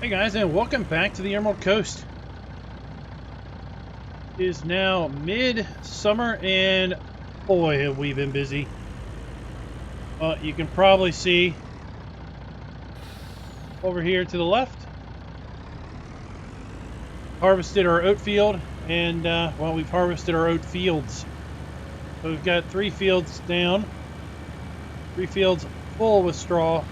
Hey guys, and welcome back to the Emerald Coast. It is now mid-summer, and boy, have we been busy. You can probably see over here to the left, harvested our oat field, and well, we've harvested our oat fields. So we've got 3 fields down, 3 fields full with straw.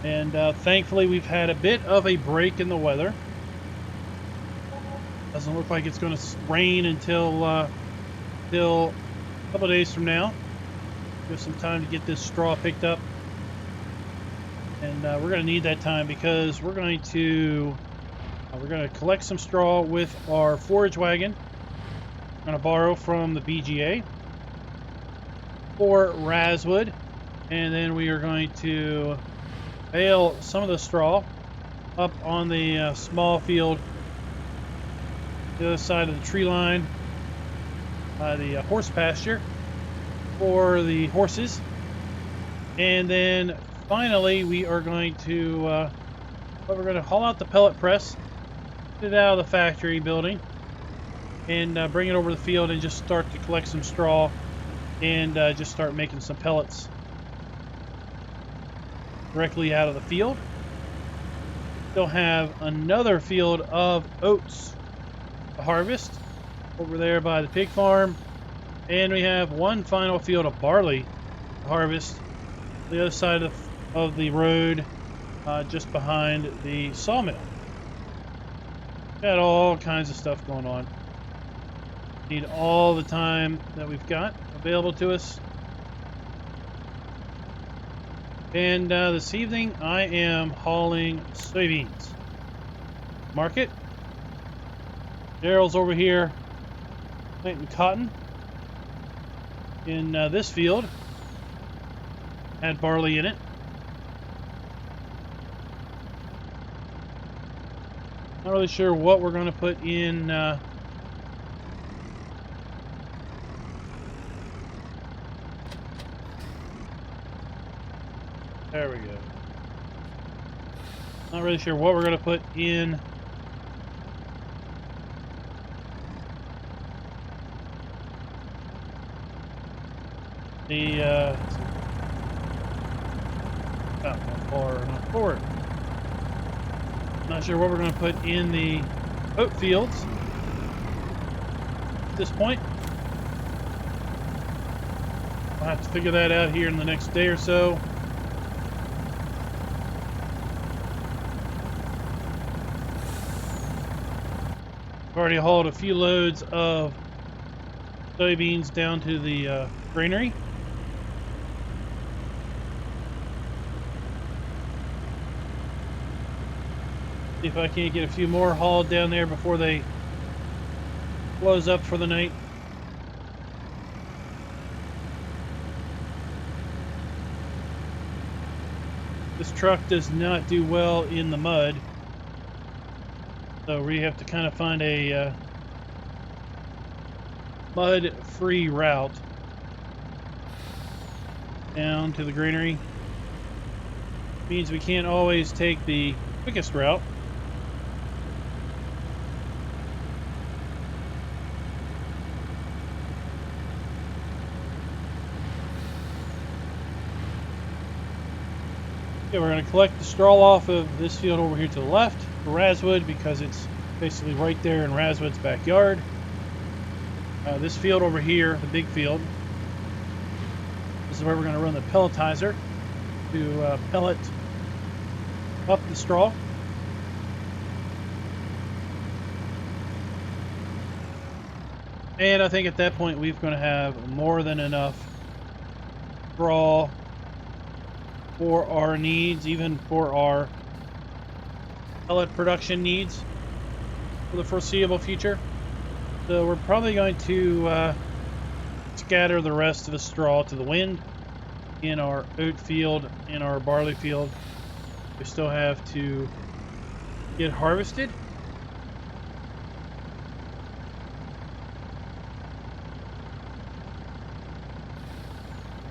And thankfully we've had a bit of a break in the weather. Doesn't look like it's going to rain until a couple of days from now. Give some time to get this straw picked up. And we're going to need that time because we're going to collect some straw with our forage wagon. We're going to borrow from the BGA for Razz wood, and then we are going to bale some of the straw up on the small field, the other side of the tree line, by the horse pasture for the horses. And then finally we are going to haul out the pellet press, get it out of the factory building, and bring it over to the field and just start to collect some straw and just start making some pellets directly out of the field. Still have another field of oats to harvest over there by the pig farm, and we have one final field of barley to harvest on the other side of the road, just behind the sawmill. Got all kinds of stuff going on. Need all the time that we've got available to us. And this evening I am hauling soybeans. Market. Daryl's over here planting cotton in this field. Had barley in it. Not really sure what we're going to put in there we go. Not really sure what we're going to put in the not far enough forward. Not sure what we're going to put in the oat fields at this point. I'll have to figure that out here in the next day or so. Already hauled a few loads of soybeans down to the granary. See if I can't get a few more hauled down there before they close up for the night. This truck does not do well in the mud, so we have to kind of find a mud-free route down to the granary. Means we can't always take the quickest route. Okay, we're going to collect the straw off of this field over here to the left for Razzwood because it's basically right there in Razzwood's backyard. This field over here, the big field, this is where we're going to run the pelletizer to pellet up the straw. And I think at that point we're going to have more than enough straw for our needs, even for our pellet production needs for the foreseeable future. So we're probably going to scatter the rest of the straw to the wind in our oat field, in our barley field. We still have to get harvested.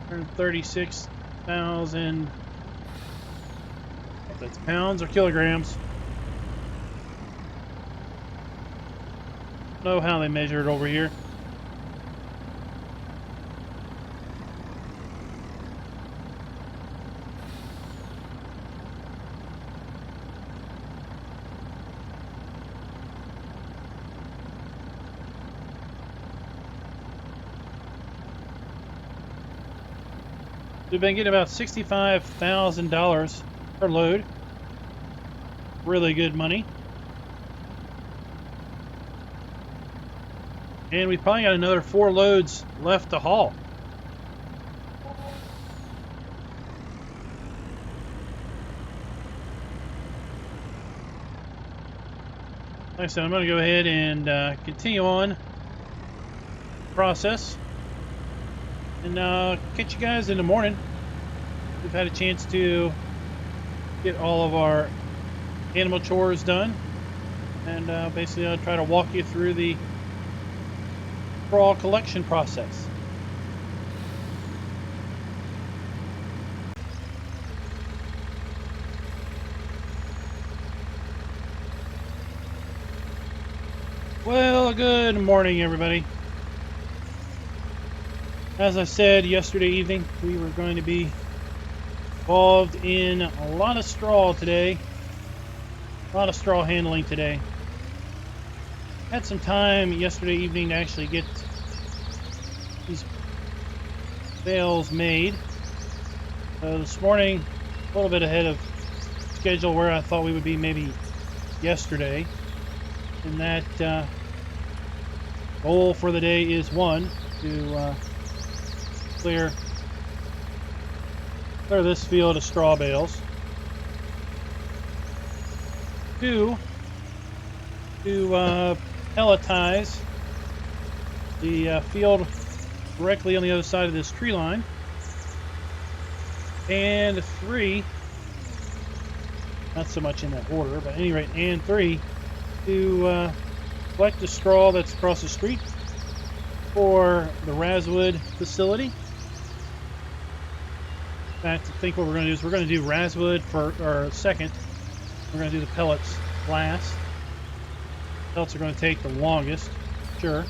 $136,000 if that's pounds or kilograms. I don't know how they measure it over here. We've been getting about $65,000 per load. Really good money. And we've probably got another 4 loads left to haul. Like I said, I'm going to go ahead and continue on the process. And catch you guys in the morning. We've had a chance to get all of our animal chores done. And basically I'll try to walk you through the straw collection process. Well, good morning, everybody. As I said yesterday evening, we were going to be involved in a lot of straw today. A lot of straw handling today. Had some time yesterday evening to actually get these bales made. So this morning, a little bit ahead of schedule where I thought we would be maybe yesterday. And that goal for the day is 1, to clear this field of straw bales. 2, to pelletize the field directly on the other side of this tree line. And 3, not so much in that order, but at any rate, and 3, to collect the straw that's across the street for the Razz facility. In fact, I think what we're going to do is we're going to do Razz second. We're going to do the pellets last. Pellets are going to take the longest, sure.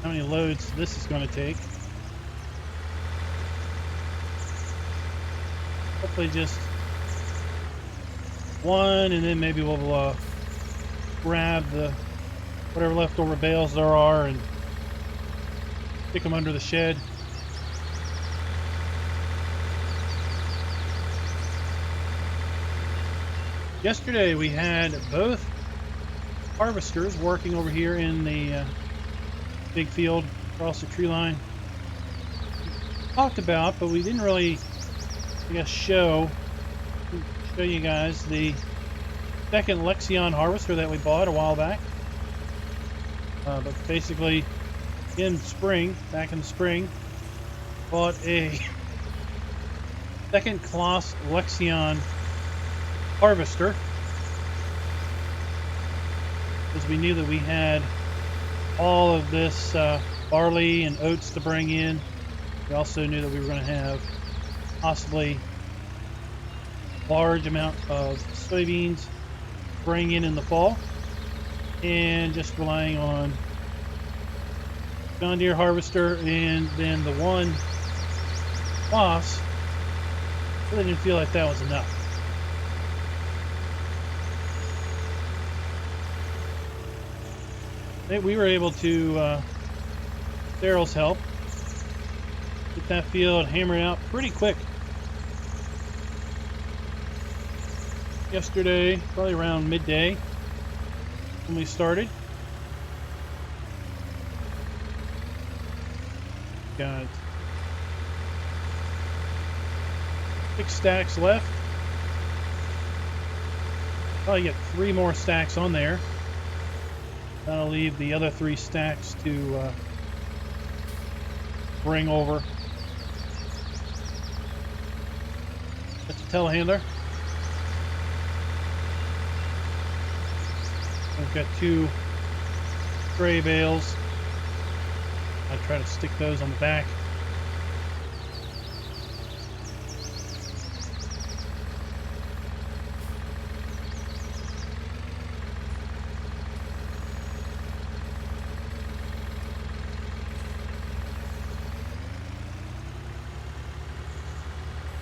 How many loads this is going to take? Hopefully just 1, and then maybe we'll grab the whatever leftover bales there are and stick them under the shed. Yesterday we had both harvesters working over here in the big field across the tree line. Talked about, but we didn't really, I guess, show you guys the second Lexion harvester that we bought a while back. But basically, back in the spring, bought a second class Lexion harvester because we knew that we had all of this barley and oats to bring in. We also knew that we were going to have possibly a large amount of soybeans to bring in the fall, and just relying on John Deere harvester and then the one Boss. Really didn't feel like that was enough. We were able to, Daryl's help, get that field hammered out pretty quick. Yesterday, probably around midday when we started. Got 6 stacks left. Probably get 3 more stacks on there. That'll leave the other 3 stacks to bring over. That's a telehandler. We've got 2 gray bales. I try to stick those on the back.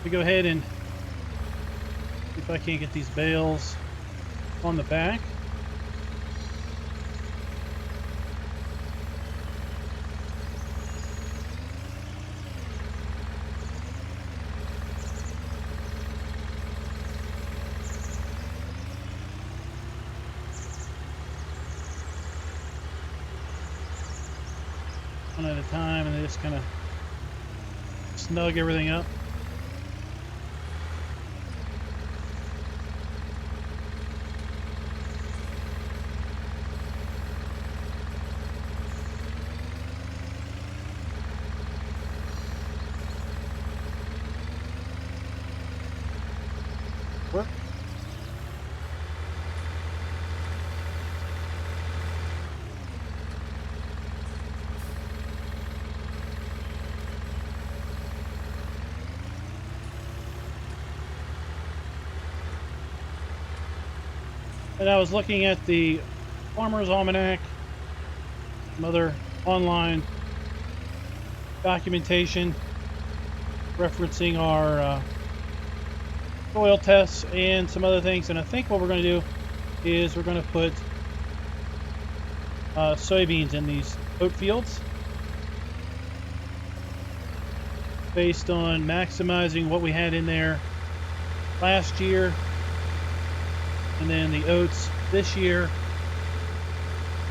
We go ahead and see if I can't get these bales on the back. One at a time, and they just kind of snug everything up. Work. And I was looking at the Farmer's Almanac, some other online documentation referencing our soil tests and some other things, and I think what we're going to do is we're going to put soybeans in these oat fields based on maximizing what we had in there last year, and then the oats this year.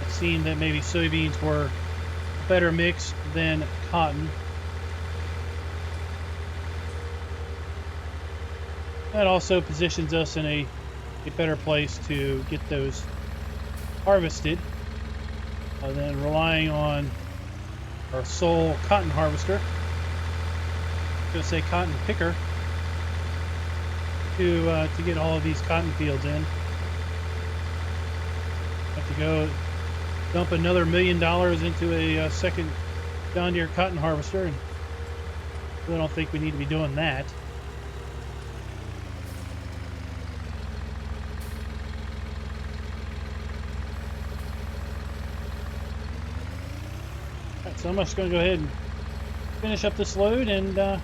It seemed that maybe soybeans were a better mix than cotton. That also positions us in a better place to get those harvested than relying on our sole cotton harvester. I'm going to say cotton picker to get all of these cotton fields in. Have to go dump another $1 million into a second John Deere cotton harvester, and I don't think we need to be doing that. So I'm just going to go ahead and finish up this load and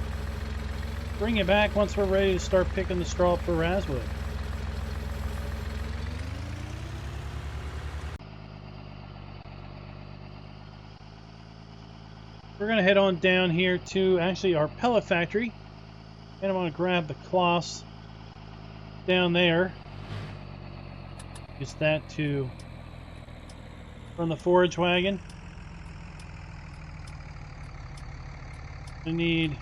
bring it back once we're ready to start picking the straw for Razzwood. We're going to head on down here to actually our pellet factory, and I'm going to grab the cloths down there. Use that to run the forage wagon. I need a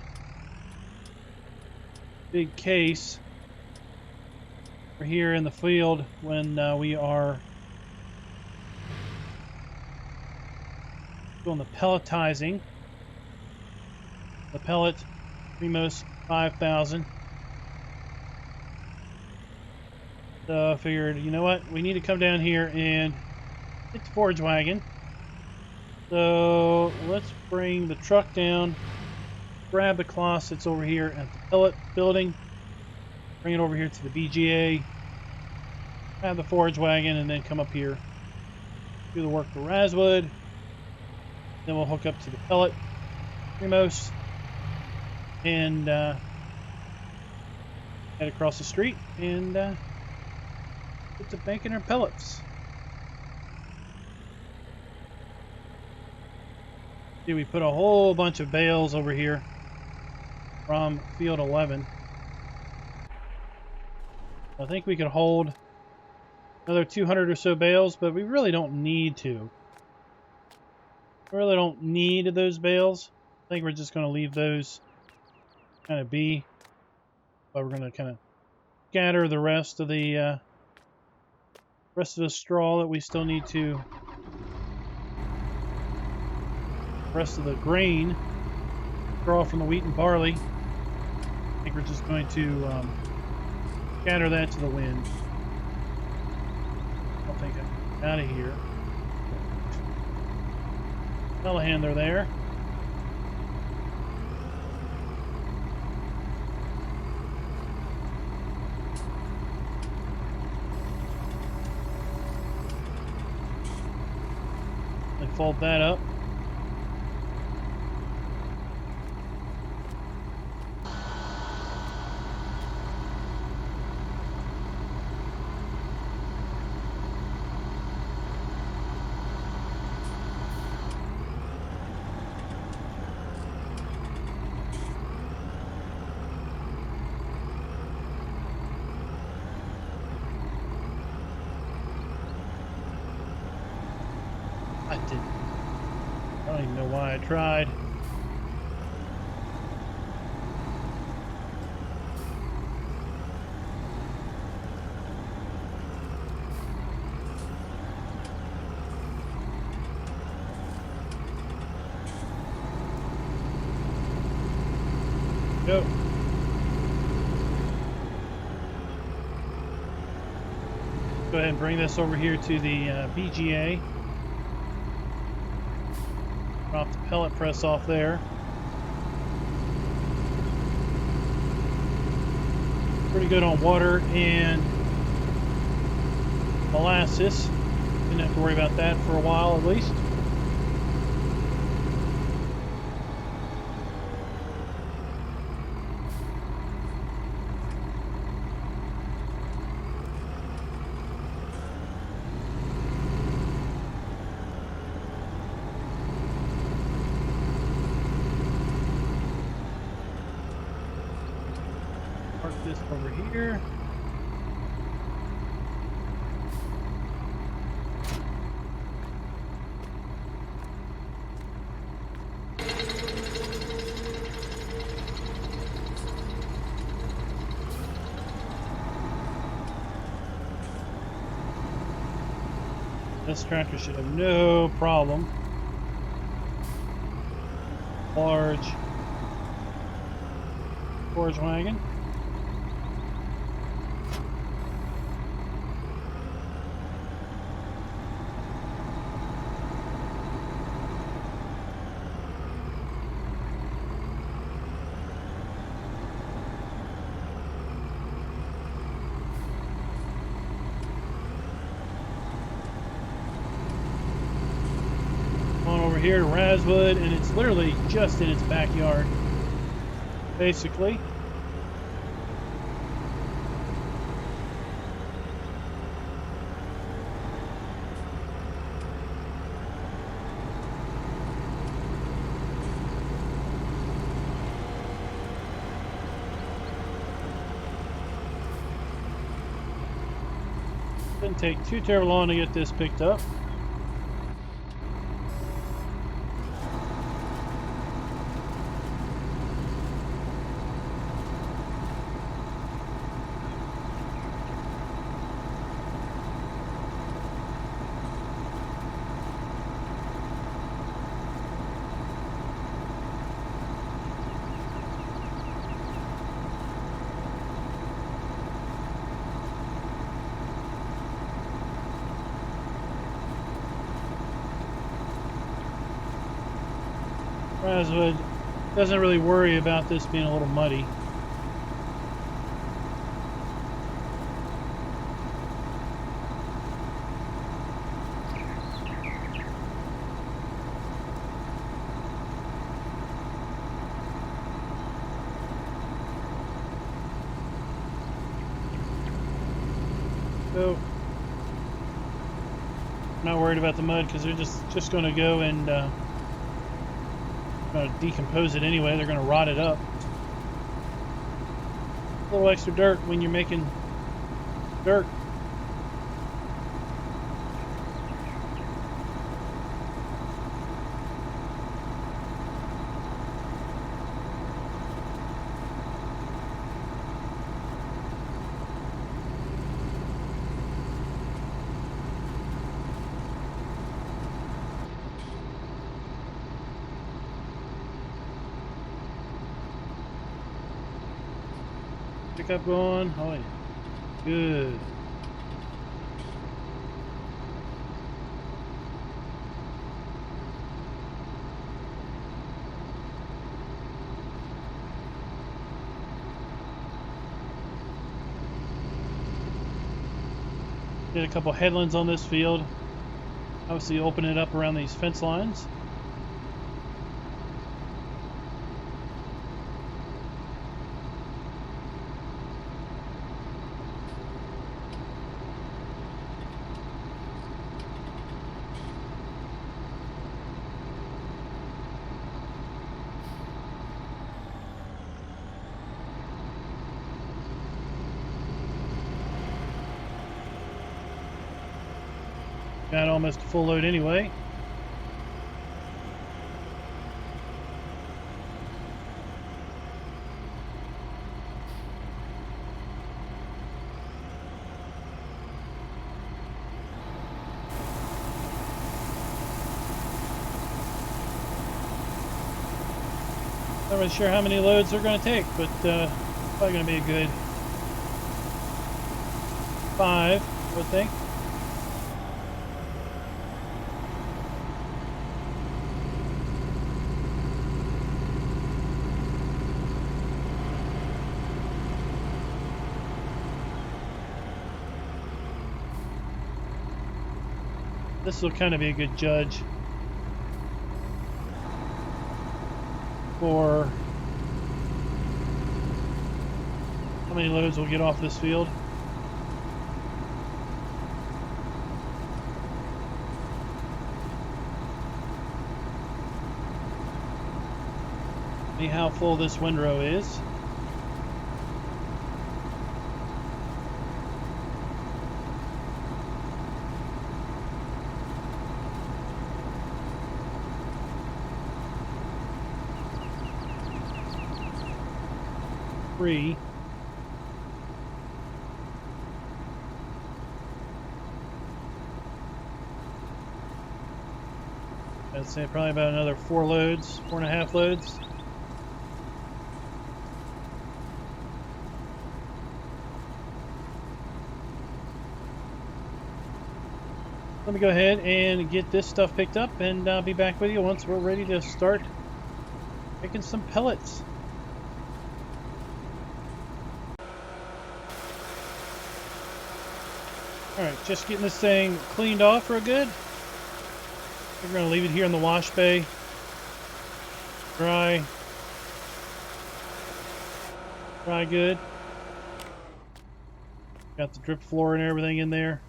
big case for here in the field when we are doing the pelletizing. The pellet, Primos 5000. So I figured, you know what, we need to come down here and get the forage wagon. So let's bring the truck down, grab the cloth that's over here at the pellet building, bring it over here to the BGA, have the forage wagon, and then come up here, do the work for Razzwood. Then we'll hook up to the pellet Primos and head across the street and get to banking our pellets. See, we put a whole bunch of bales over here from field 11. I think we could hold another 200 or so bales, but we really don't need to. We really don't need those bales. I think we're just going to leave those kind of be, but we're going to kind of scatter the rest of the straw that we still need to, rest of the grain, straw from the wheat and barley. I think we're just going to scatter that to the wind. I'll take it out of here. telehandler there. And fold that up. I don't even know why I tried. Go. Go ahead and bring this over here to the BGA. Drop the pellet press off there. Pretty good on water and molasses. Didn't have to worry about that for a while at least. Park this over here. This tractor should have no problem. Large forage wagon. Over here to Razzwood, and it's literally just in its backyard, basically. Didn't take too terribly long to get this picked up. Razzwood doesn't really worry about this being a little muddy. So, not worried about the mud because they're just going to go and going to decompose it anyway. They're going to rot it up. A little extra dirt when you're making dirt. Pickup going. Oh yeah. Good. Did a couple headlands on this field. Obviously open it up around these fence lines. Got almost a full load anyway. Not really sure how many loads they're going to take, but probably going to be a good 5, I would think. This will kind of be a good judge for how many loads we'll get off this field. See how full this windrow is. I'd say probably about another 4 loads, 4.5 loads. Let me go ahead and get this stuff picked up, and I'll be back with you once we're ready to start making some pellets. Alright, just getting this thing cleaned off real good. We're going to leave it here in the wash bay. Dry. Dry good. Got the drip floor and everything in there.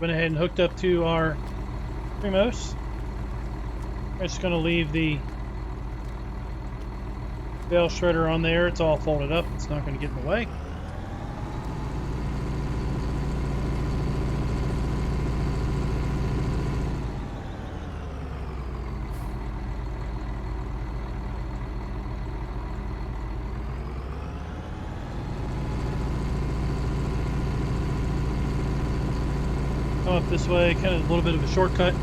Went ahead and hooked up to our Primos. I'm just going to leave the bale shredder on there. It's all folded up. It's not going to get in the way. Up this way, kind of a little bit of a shortcut.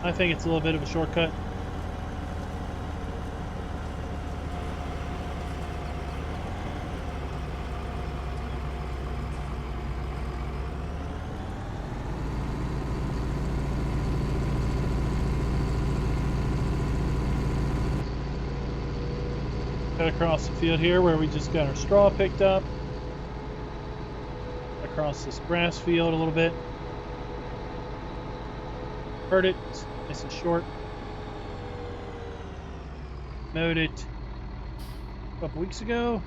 I think it's a little bit of a shortcut. Cut across the field here where we just got our straw picked up. Across this grass field a little bit. Heard it, nice and short. Mowed it a couple weeks ago.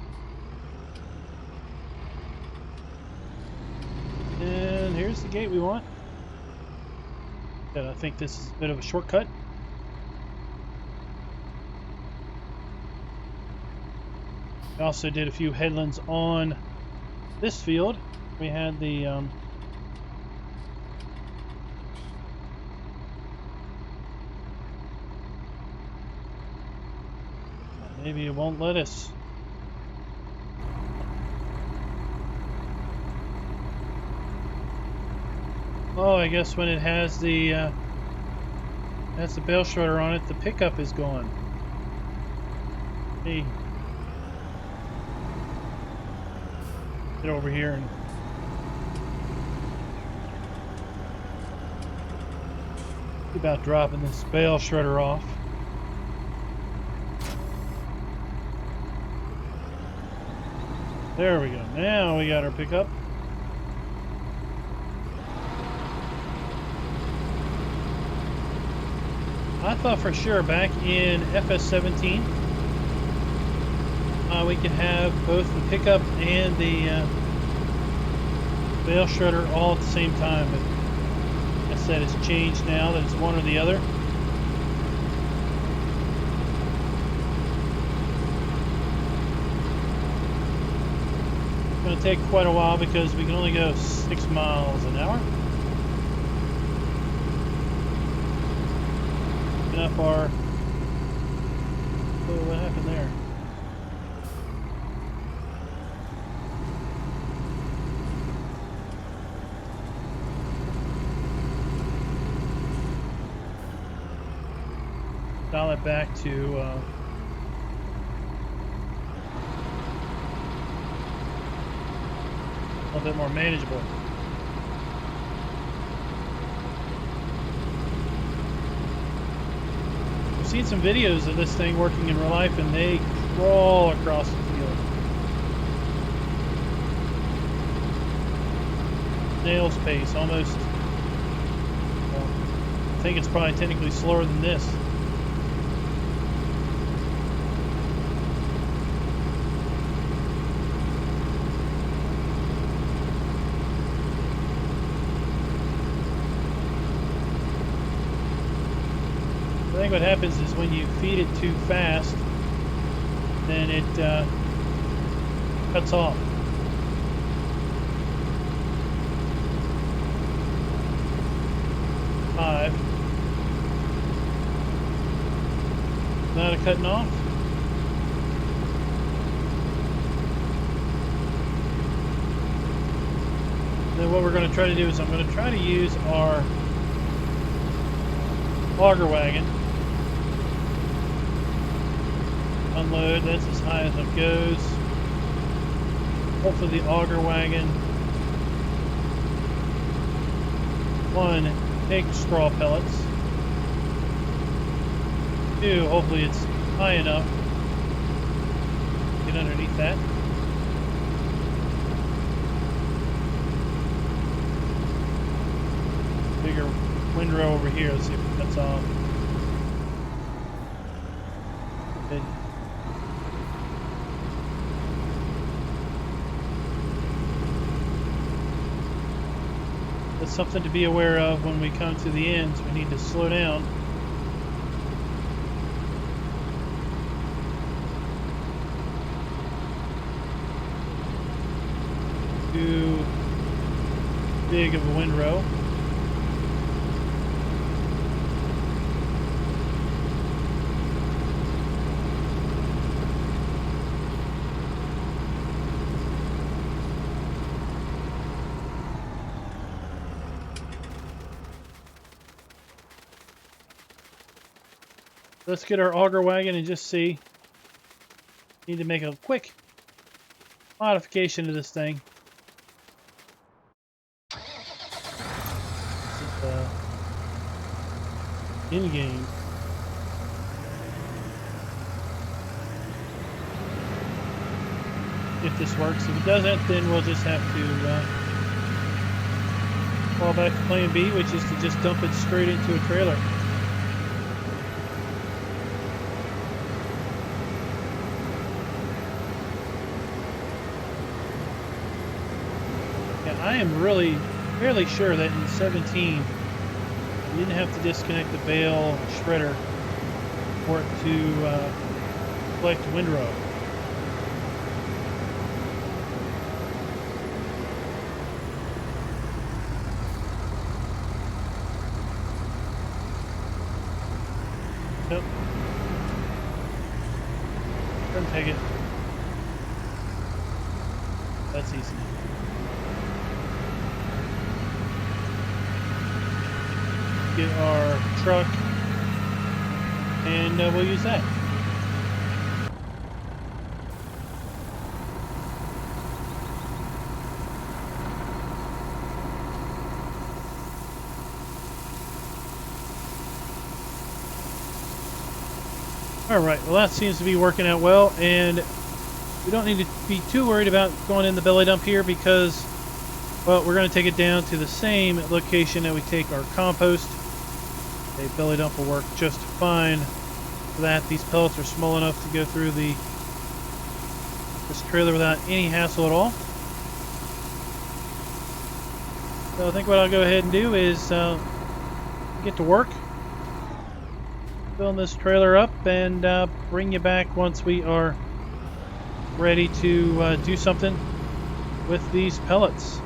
And here's the gate we want. I think this is a bit of a shortcut. We also did a few headlands on this field. We had the maybe it won't let us. Oh, I guess when it has the bale shredder on it, the pickup is gone. Hey. Get over here and about dropping this bale shredder off. There we go. Now we got our pickup. I thought for sure back in FS19 we could have both the pickup and the bale shredder all at the same time, but like I said, it's changed now that it's one or the other. It's going to take quite a while because we can only go 6 miles an hour. Up our... Oh, what happened there? Dial it back to a little bit more manageable. I've seen some videos of this thing working in real life, and they crawl across the field. Snail's pace, almost. Well, I think it's probably technically slower than this. I think what happens is when you feed it too fast, then it cuts off. Five. Not a cutting off. Then what we're going to try to do is I'm going to try to use our auger wagon. Unload, that's as high as it goes. Hopefully the auger wagon, one, take straw pellets. Two, hopefully it's high enough. Get underneath that. Bigger windrow over here, let's see if it cuts off. Good. That's something to be aware of when we come to the ends. We need to slow down. Too big of a windrow. Let's get our auger wagon and just see. Need to make a quick modification to this thing. This is in-game. If this works. If it doesn't, then we'll just have to fall back to plan B, which is to just dump it straight into a trailer. I am fairly sure that in 17 you didn't have to disconnect the bale shredder for it to collect windrow. Nope. Couldn't take it. That's easy. Get our truck and we'll use that. All right, well that seems to be working out well, and We don't need to be too worried about going in the belly dump here because, well, we're going to take it down to the same location that we take our compost. A belly dump will work just fine for that. These pellets are small enough to go through this trailer without any hassle at all. So I think what I'll go ahead and do is get to work, filling this trailer up, and bring you back once we are ready to do something with these pellets.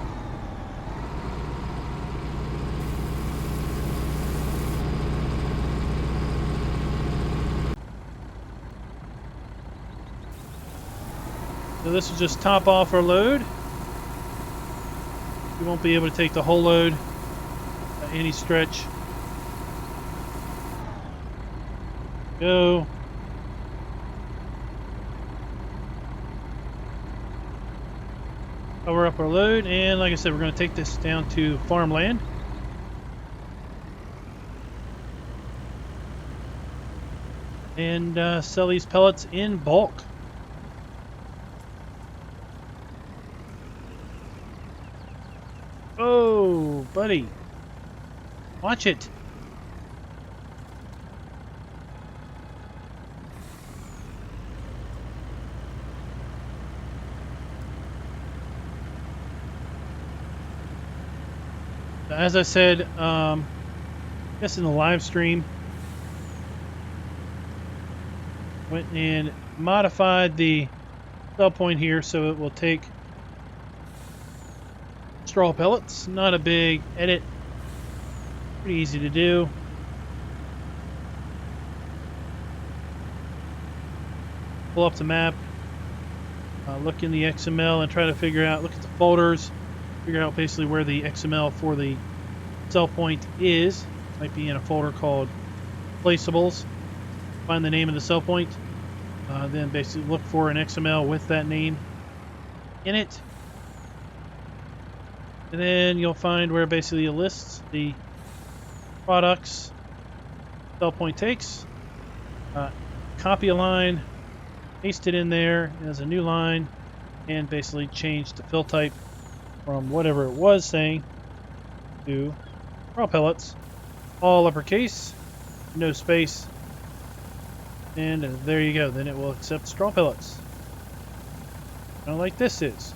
So this will just top off our load. We won't be able to take the whole load by any stretch. Go. Cover up our load, and like I said, we're going to take this down to farmland. And sell these pellets in bulk. Oh, buddy. Watch it. As I said, I guess in the live stream, went and modified the sell point here so it will take straw pellets. Not a big edit, pretty easy to do. Pull up the map, look in the XML and try to figure out, look at the folders, figure out basically where the XML for the sell point is. Might be in a folder called placeables. Find the name of the sell point, then basically look for an XML with that name in it. And then you'll find where basically it lists the products sell point takes. Copy a line, paste it in there as a new line, and basically change the fill type from whatever it was saying to straw pellets. All uppercase, no space, and there you go. Then it will accept straw pellets. Kind of like this is.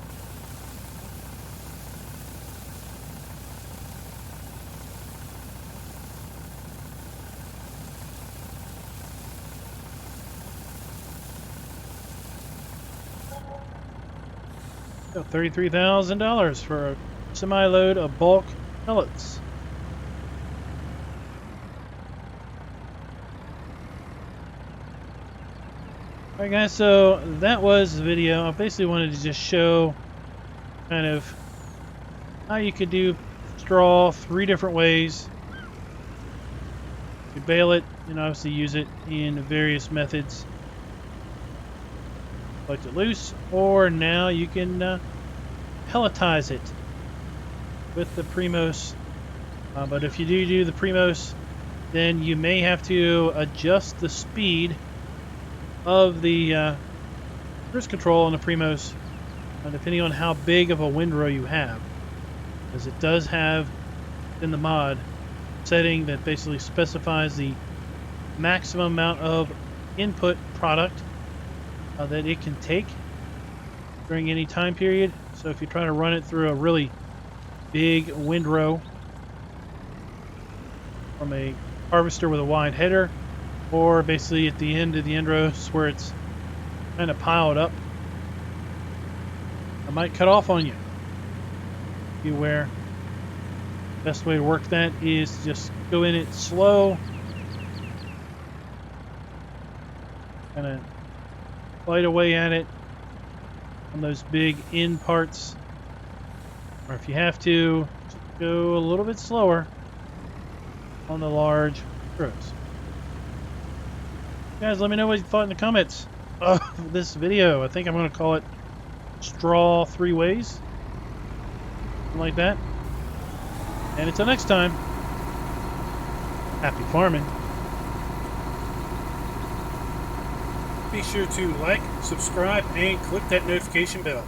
$33,000 for a semi-load of bulk pellets. Alright guys, so that was the video. I basically wanted to just show kind of how you could do straw 3 different ways. You bale it and obviously use it in various methods. Collect it loose, or now you can pelletize it with the Primos. But if you do the Primos, then you may have to adjust the speed of the cruise control on the Primos, depending on how big of a windrow you have, because it does have in the mod setting that basically specifies the maximum amount of input product that it can take during any time period. So if you try to run it through a really big windrow from a harvester with a wide header, or basically at the end of the windrows where it's kind of piled up, I might cut off on you. Beware. Best way to work that is to just go in it slow, kind of bite away at it on those big end parts, or if you have to, just go a little bit slower on the large rows. Guys, let me know what you thought in the comments of this video. I think I'm going to call it Straw 3 Ways, something like that. And until next time, happy farming. be sure to like, subscribe, and click that notification bell.